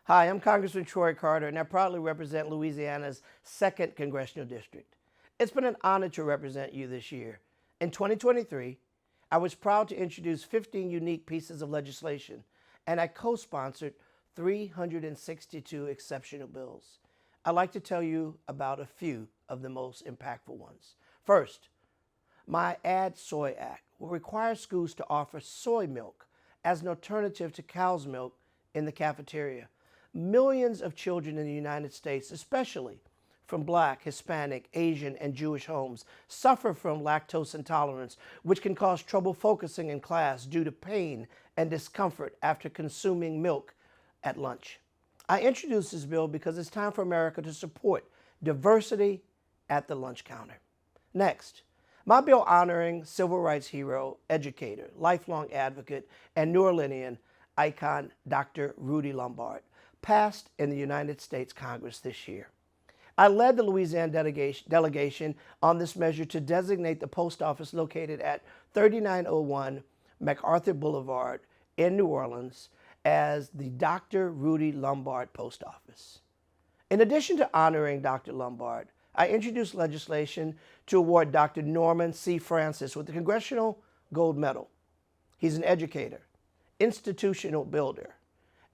Hi, I'm Congressman Troy Carter, and I proudly represent Louisiana's 2nd Congressional District. It's been an honor to represent you this year. In 2023, I was proud to introduce 15 unique pieces of legislation, and I co-sponsored 362 exceptional bills. I'd like to tell you about a few of the most impactful ones. First, my Add Soy Act will require schools to offer soy milk as an alternative to cow's milk in the cafeteria. Millions of children in the United States, especially from Black, Hispanic, Asian, and Jewish homes, suffer from lactose intolerance, which can cause trouble focusing in class due to pain and discomfort after consuming milk at lunch. I introduced this bill because it's time for America to support diversity at the lunch counter. Next, my bill honoring civil rights hero, educator, lifelong advocate, and New Orleanian icon Dr. Rudy Lombard passed in the United States Congress this year. I led the Louisiana delegation on this measure to designate the post office located at 3901 MacArthur Boulevard in New Orleans as the Dr. Rudy Lombard Post Office. In addition to honoring Dr. Lombard, I introduced legislation to award Dr. Norman C. Francis with the Congressional Gold Medal. He's an educator, institutional builder,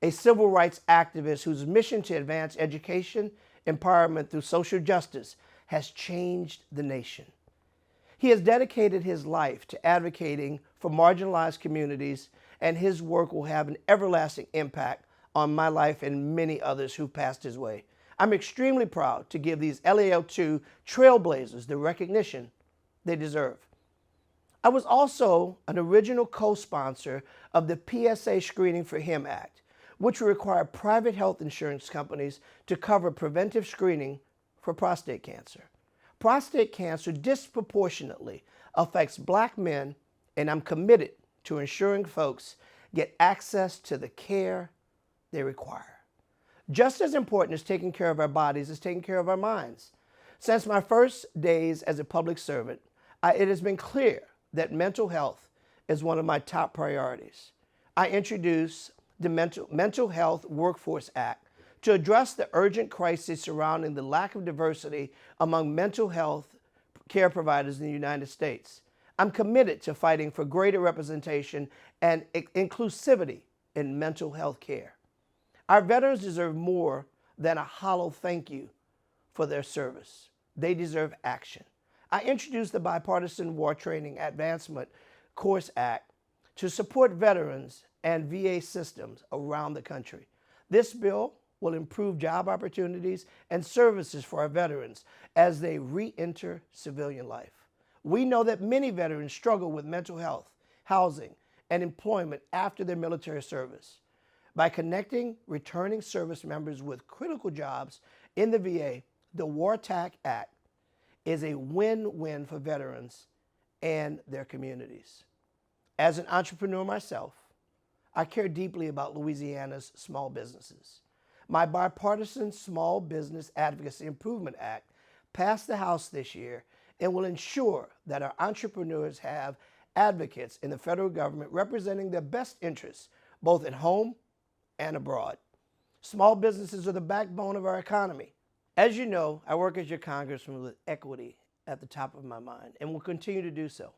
a civil rights activist whose mission to advance education, empowerment through social justice has changed the nation. He has dedicated his life to advocating for marginalized communities, and his work will have an everlasting impact on my life and many others who passed his way. I'm extremely proud to give these LAL2 trailblazers the recognition they deserve. I was also an original co-sponsor of the PSA Screening for Him Act, which will require private health insurance companies to cover preventive screening for prostate cancer. Prostate cancer disproportionately affects Black men, and I'm committed to ensuring folks get access to the care they require. Just as important as taking care of our bodies is taking care of our minds. Since my first days as a public servant, it has been clear that mental health is one of my top priorities. I introduced the Mental Health Workforce Act to address the urgent crisis surrounding the lack of diversity among mental health care providers in the United States. I'm committed to fighting for greater representation and inclusivity in mental health care. Our veterans deserve more than a hollow thank you for their service. They deserve action. I introduced the Bipartisan War Training Advancement Course Act to support veterans and VA systems around the country. This bill will improve job opportunities and services for our veterans as they re-enter civilian life. We know that many veterans struggle with mental health, housing, and employment after their military service. By connecting returning service members with critical jobs in the VA, the War TAC Act is a win-win for veterans and their communities. As an entrepreneur myself, I care deeply about Louisiana's small businesses. My Bipartisan Small Business Advocacy Improvement Act passed the House this year and will ensure that our entrepreneurs have advocates in the federal government representing their best interests, both at home and abroad. Small businesses are the backbone of our economy. As you know, I work as your congressman with equity at the top of my mind and will continue to do so.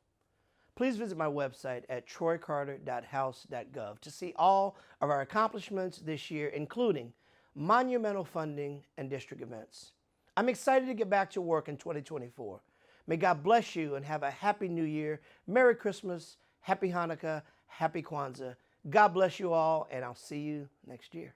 Please visit my website at troycarter.house.gov to see all of our accomplishments this year, including monumental funding and district events. I'm excited to get back to work in 2024. May God bless you and have a happy new year. Merry Christmas, Happy Hanukkah, Happy Kwanzaa. God bless you all, and I'll see you next year.